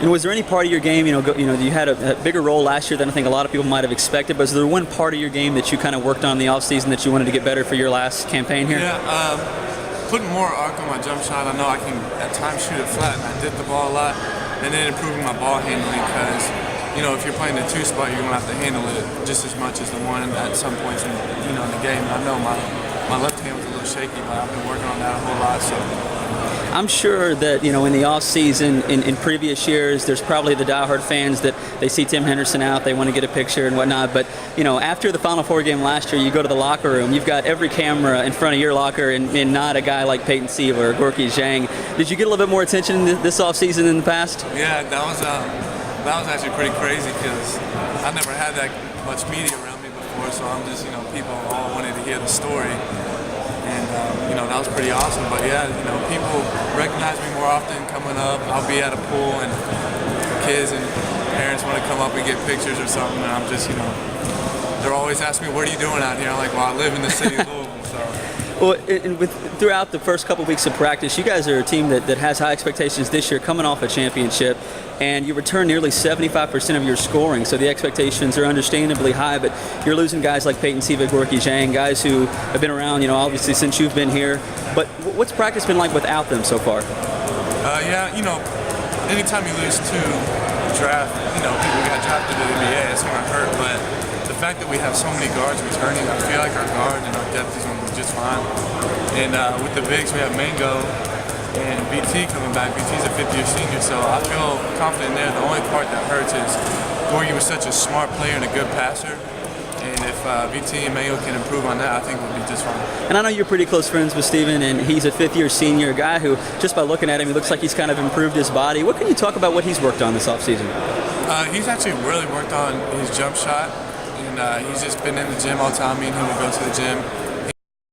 And was there any part of your game, you had a bigger role last year than I think a lot of people might have expected, but was there one part of your game that you kind of worked on in the offseason that you wanted to get better for your last campaign here? Yeah, putting more arc on my jump shot. I know I can at times shoot it flat, and I dip the ball a lot, and then improving my ball handling because, if you're playing the two spot, you're going to have to handle it just as much as the one at some points in the game. And I know my left hand was a little shaky, but I've been working on that a whole lot, so. I'm sure that, in the off season, in previous years, there's probably the diehard fans that they see Tim Henderson out, they want to get a picture and whatnot. But, after the Final Four game last year, you go to the locker room, you've got every camera in front of your locker and not a guy like Peyton Siva or Gorky Zhang. Did you get a little bit more attention this off season than the past? Yeah, that was actually pretty crazy because I never had that much media around me before, so I'm just, people all wanted to hear the story. And, that was pretty awesome. But yeah, people recognize me more often coming up. I'll be at a pool and kids and parents want to come up and get pictures or something. And I'm just, they're always asking me, what are you doing out here? I'm like, well, I live in the city of Louisville, so. Well, throughout the first couple weeks of practice, you guys are a team that has high expectations this year, coming off a championship, and you return nearly 75% of your scoring, so the expectations are understandably high, but you're losing guys like Peyton Siva, Gorky Zhang, guys who have been around, obviously since you've been here. But what's practice been like without them so far? Yeah, anytime you lose two draft, people got drafted to the NBA, it's going to hurt, but the fact that we have so many guards returning, I feel like our guard and our depth is going to be just fine. And with the bigs, we have Mango and BT coming back. BT's a fifth-year senior, so I feel confident there. The only part that hurts is Gorky was such a smart player and a good passer. And if BT and Mango can improve on that, I think we'll be just fine. And I know you're pretty close friends with Steven, and he's a fifth-year senior, a guy who, just by looking at him, he looks like he's kind of improved his body. What can you talk about what he's worked on this offseason? He's actually really worked on his jump shot. And he's just been in the gym all the time. Me and him will go to the gym.